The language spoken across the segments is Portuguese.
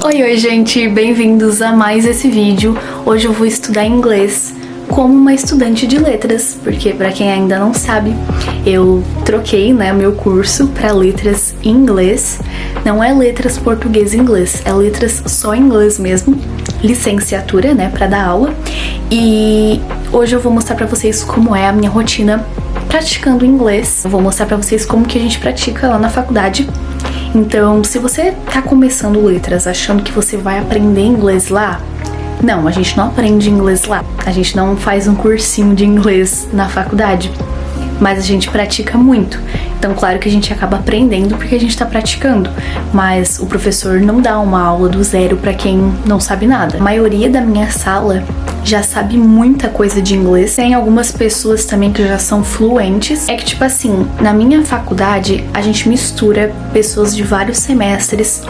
Oi, gente, bem-vindos a mais esse vídeo. Hoje eu vou estudar inglês como uma estudante de letras, porque pra quem ainda não sabe, eu troquei, meu curso para letras em inglês. Não é letras português e inglês, é letras só em inglês mesmo, licenciatura, pra dar aula. E hoje eu vou mostrar pra vocês como é a minha rotina praticando inglês. Eu vou mostrar pra vocês como que a gente pratica lá na faculdade. Então, se você tá começando letras achando que você vai aprender inglês lá, não, a gente não aprende inglês lá. A gente não faz um cursinho de inglês na faculdade, mas a gente pratica muito. Então, claro que a gente acaba aprendendo porque a gente tá praticando, mas o professor não dá uma aula do zero pra quem não sabe nada. A maioria da minha sala já sabe muita coisa de inglês. Tem algumas pessoas também que já são fluentes. É que, tipo assim, na minha faculdade, a gente mistura pessoas de vários semestres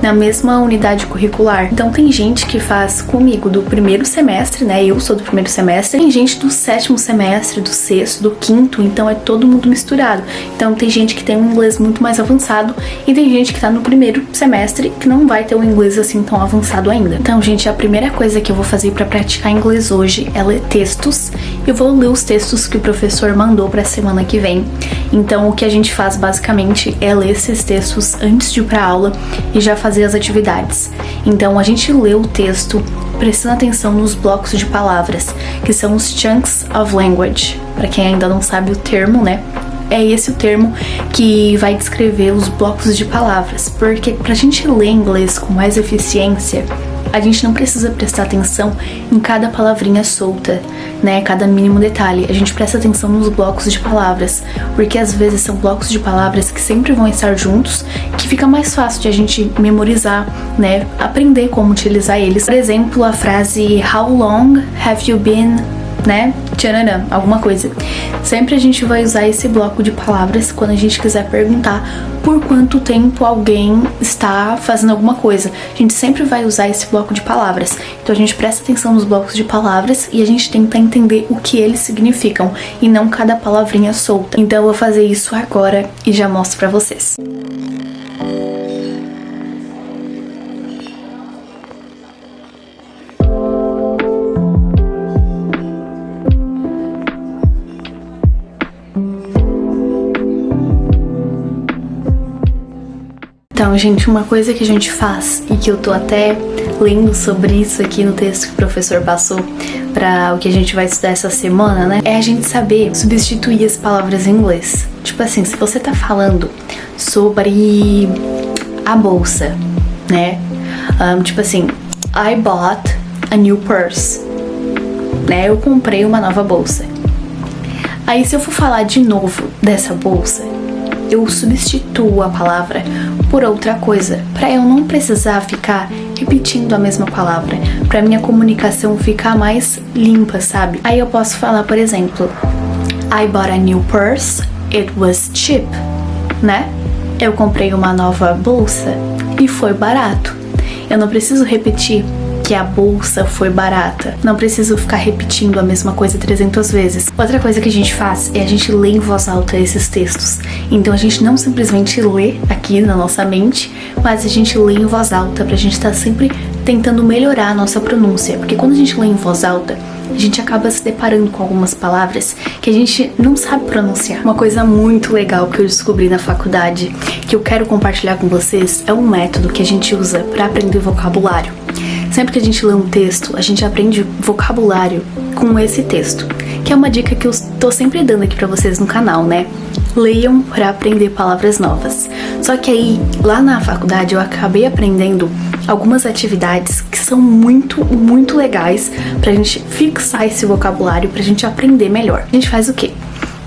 na mesma unidade curricular. Então tem gente que faz comigo do primeiro semestre, eu sou do primeiro semestre, tem gente do sétimo semestre, do sexto, do quinto, então é todo mundo misturado. Então tem gente que tem um inglês muito mais avançado e tem gente que tá no primeiro semestre que não vai ter um inglês assim tão avançado ainda. Então, gente, a primeira coisa que eu vou fazer pra praticar inglês hoje é ler textos. Eu vou ler os textos que o professor mandou pra semana que vem. Então o que a gente faz basicamente é ler esses textos antes de ir pra aula e já fazer as atividades. Então a gente lê o texto prestando atenção nos blocos de palavras, que são os chunks of language. Para quem ainda não sabe o termo, é esse o termo que vai descrever os blocos de palavras, porque pra gente ler inglês com mais eficiência, a gente não precisa prestar atenção em cada palavrinha solta, cada mínimo detalhe. A gente presta atenção nos blocos de palavras, porque às vezes são blocos de palavras que sempre vão estar juntos, que fica mais fácil de a gente memorizar, aprender como utilizar eles. Por exemplo, a frase How long have you been, tchananã, alguma coisa. Sempre a gente vai usar esse bloco de palavras quando a gente quiser perguntar por quanto tempo alguém está fazendo alguma coisa. A gente sempre vai usar esse bloco de palavras. Então a gente presta atenção nos blocos de palavras e a gente tenta entender o que eles significam e não cada palavrinha solta. Então eu vou fazer isso agora e já mostro pra vocês. Então, gente, uma coisa que a gente faz e que eu tô até lendo sobre isso aqui no texto que o professor passou para o que a gente vai estudar essa semana, é a gente saber substituir as palavras em inglês. Tipo assim, se você tá falando sobre a bolsa, tipo assim, I bought a new purse, eu comprei uma nova bolsa. Aí, se eu for falar de novo dessa bolsa, eu substituo a palavra por outra coisa, para eu não precisar ficar repetindo a mesma palavra, para minha comunicação ficar mais limpa, sabe? Aí eu posso falar, por exemplo, I bought a new purse, it was cheap, Eu comprei uma nova bolsa e foi barato. Eu não preciso repetir que a bolsa foi barata. Não preciso ficar repetindo a mesma coisa 300 vezes. Outra coisa que a gente faz é a gente ler em voz alta esses textos. Então a gente não simplesmente lê aqui na nossa mente, mas a gente lê em voz alta pra gente estar sempre tentando melhorar a nossa pronúncia. Porque quando a gente lê em voz alta, a gente acaba se deparando com algumas palavras que a gente não sabe pronunciar. Uma coisa muito legal que eu descobri na faculdade, que eu quero compartilhar com vocês, é um método que a gente usa para aprender vocabulário. Sempre que a gente lê um texto, a gente aprende vocabulário com esse texto, que é uma dica que eu tô sempre dando aqui pra vocês no canal, Leiam pra aprender palavras novas. Só que aí, lá na faculdade, eu acabei aprendendo algumas atividades que são muito, muito legais pra gente fixar esse vocabulário, pra gente aprender melhor. A gente faz o quê?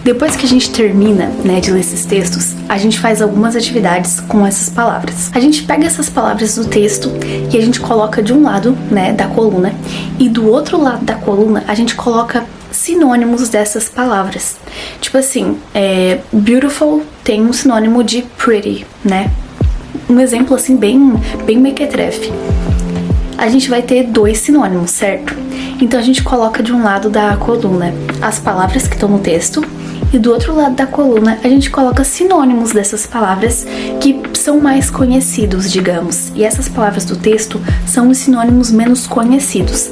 Depois que a gente termina, de ler esses textos, a gente faz algumas atividades com essas palavras. A gente pega essas palavras do texto e a gente coloca de um lado, da coluna, e do outro lado da coluna a gente coloca sinônimos dessas palavras. Tipo assim, beautiful tem um sinônimo de pretty, Um exemplo assim bem mequetrefe. A gente vai ter 2 sinônimos, certo? Então a gente coloca de um lado da coluna as palavras que estão no texto e do outro lado da coluna a gente coloca sinônimos dessas palavras que são mais conhecidos, digamos. E essas palavras do texto são os sinônimos menos conhecidos.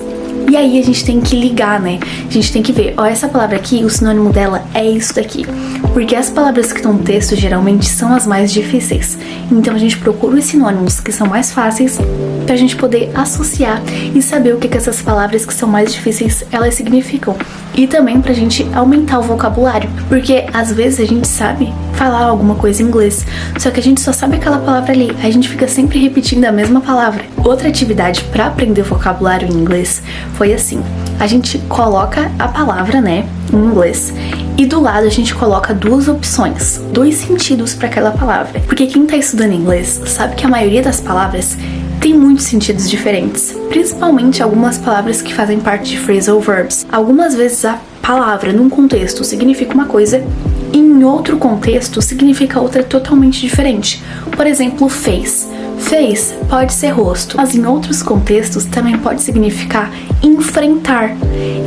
E aí a gente tem que ligar, né? A gente tem que ver, ó, essa palavra aqui, o sinônimo dela é isso daqui. Porque as palavras que estão no texto geralmente são as mais difíceis. Então a gente procura os sinônimos que são mais fáceis pra gente poder associar e saber o que essas palavras que são mais difíceis elas significam. E também pra gente aumentar o vocabulário. Porque às vezes a gente sabe falar alguma coisa em inglês, só que a gente só sabe aquela palavra ali, a gente fica sempre repetindo a mesma palavra. Outra atividade para aprender vocabulário em inglês foi assim: a gente coloca a palavra, né, em inglês, e do lado a gente coloca duas opções, dois sentidos para aquela palavra. Porque quem tá estudando inglês sabe que a maioria das palavras tem muitos sentidos diferentes, principalmente algumas palavras que fazem parte de phrasal verbs. Algumas vezes a palavra num contexto significa uma coisa e em outro contexto significa outra totalmente diferente. Por exemplo, face. Face pode ser rosto, mas em outros contextos também pode significar enfrentar.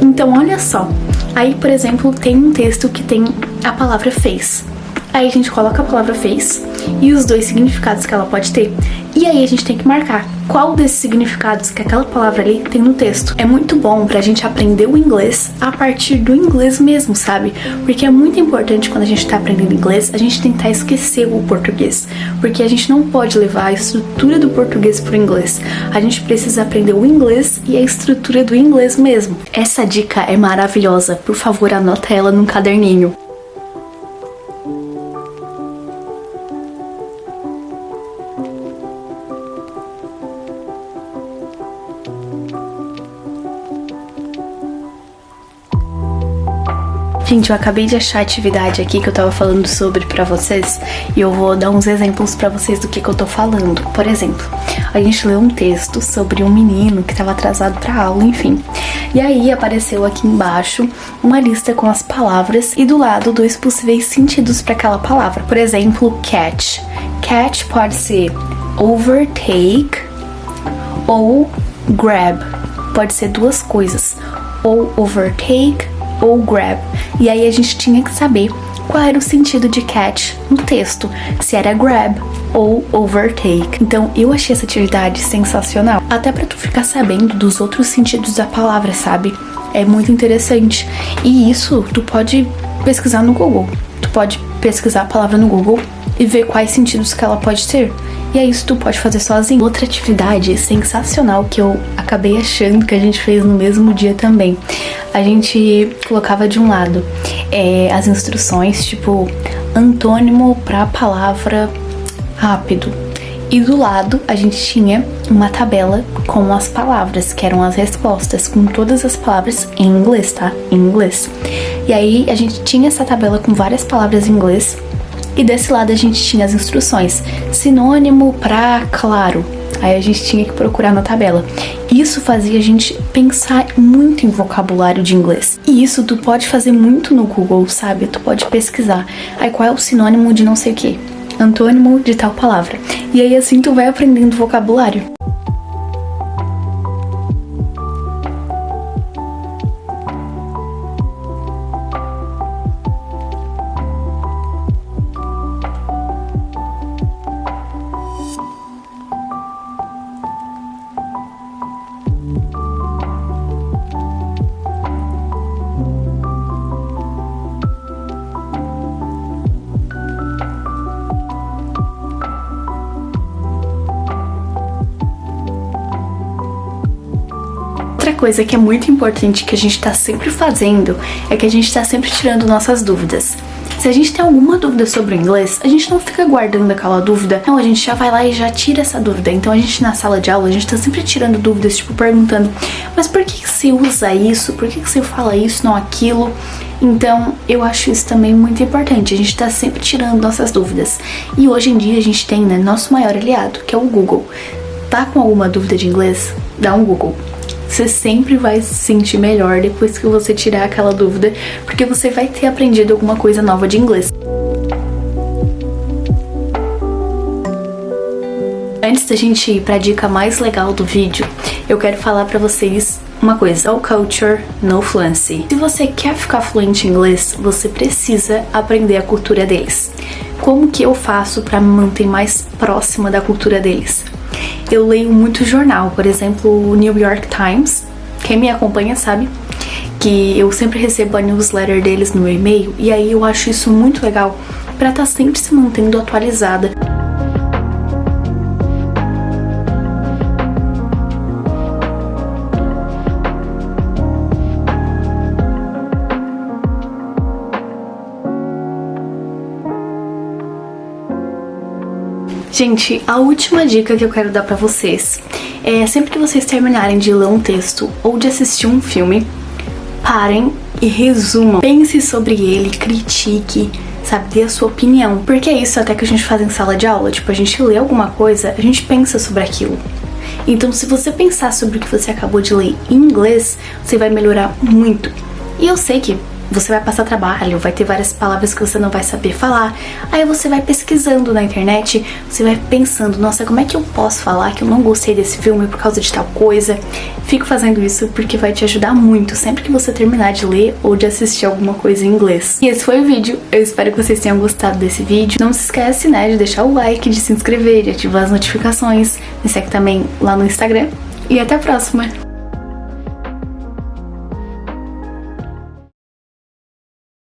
Então olha só, aí por exemplo tem um texto que tem a palavra face. Aí a gente coloca a palavra face e os dois significados que ela pode ter. E aí a gente tem que marcar qual desses significados que aquela palavra ali tem no texto. É muito bom pra gente aprender o inglês a partir do inglês mesmo, sabe? Porque é muito importante quando a gente tá aprendendo inglês, a gente tentar esquecer o português. Porque a gente não pode levar a estrutura do português pro inglês. A gente precisa aprender o inglês e a estrutura do inglês mesmo. Essa dica é maravilhosa. Por favor, anota ela num caderninho. Gente, eu acabei de achar a atividade aqui que eu tava falando sobre pra vocês e eu vou dar uns exemplos pra vocês do que eu tô falando. Por exemplo, a gente leu um texto sobre um menino que tava atrasado pra aula, enfim. E aí apareceu aqui embaixo uma lista com as palavras e do lado dois possíveis sentidos pra aquela palavra. Por exemplo, catch. Catch pode ser overtake ou grab. Pode ser duas coisas, ou overtake ou grab. E aí a gente tinha que saber qual era o sentido de catch no texto, se era grab ou overtake. Então eu achei essa atividade sensacional, até pra tu ficar sabendo dos outros sentidos da palavra, sabe? É muito interessante. E isso tu pode pesquisar no Google. Tu pode pesquisar a palavra no Google e ver quais sentidos que ela pode ter. E é isso, tu pode fazer sozinho. Outra atividade sensacional que eu acabei achando que a gente fez no mesmo dia também. A gente colocava de um lado as instruções, tipo, antônimo pra palavra rápido. E do lado a gente tinha uma tabela com as palavras, que eram as respostas, com todas as palavras em inglês, tá? Em inglês. E aí a gente tinha essa tabela com várias palavras em inglês. E desse lado a gente tinha as instruções. Sinônimo pra claro. Aí a gente tinha que procurar na tabela. Isso fazia a gente pensar muito em vocabulário de inglês. E isso tu pode fazer muito no Google, sabe? Tu pode pesquisar. Aí qual é o sinônimo de não sei o que? Antônimo de tal palavra. E aí assim tu vai aprendendo vocabulário. Outra coisa que é muito importante que a gente tá sempre fazendo é que a gente tá sempre tirando nossas dúvidas. Se a gente tem alguma dúvida sobre o inglês, a gente não fica guardando aquela dúvida. Não, a gente já vai lá e já tira essa dúvida. Então a gente na sala de aula, a gente tá sempre tirando dúvidas, tipo perguntando: mas por que você usa isso? Por que você fala isso, não aquilo? Então eu acho isso também muito importante. A gente tá sempre tirando nossas dúvidas. E hoje em dia a gente tem, né, nosso maior aliado, que é o Google. Tá com alguma dúvida de inglês? Dá um Google. Você sempre vai se sentir melhor depois que você tirar aquela dúvida, porque você vai ter aprendido alguma coisa nova de inglês. antes da gente ir pra dica mais legal do vídeo, eu quero falar pra vocês uma coisa: no culture, no fluency. Se você quer ficar fluente em inglês, você precisa aprender a cultura deles. Como que eu faço pra me manter mais próxima da cultura deles? Eu leio muito jornal, por exemplo, o New York Times. Quem me acompanha sabe que eu sempre recebo a newsletter deles no meu e-mail, e aí eu acho isso muito legal pra estar sempre se mantendo atualizada. Gente, a última dica que eu quero dar pra vocês é sempre que vocês terminarem de ler um texto ou de assistir um filme, parem e resumam. Pense sobre ele, critique, sabe, dê a sua opinião. Porque é isso até que a gente faz em sala de aula, tipo, a gente lê alguma coisa, a gente pensa sobre aquilo. Então, se você pensar sobre o que você acabou de ler em inglês, você vai melhorar muito. E eu sei que você vai passar trabalho, vai ter várias palavras que você não vai saber falar. Aí você vai pesquisando na internet, você vai pensando, nossa, como é que eu posso falar que eu não gostei desse filme por causa de tal coisa? Fico fazendo isso porque vai te ajudar muito sempre que você terminar de ler ou de assistir alguma coisa em inglês. E esse foi o vídeo, eu espero que vocês tenham gostado desse vídeo. Não se esquece, né, de deixar o like, de se inscrever, de ativar as notificações. Me segue também lá no Instagram. E até a próxima!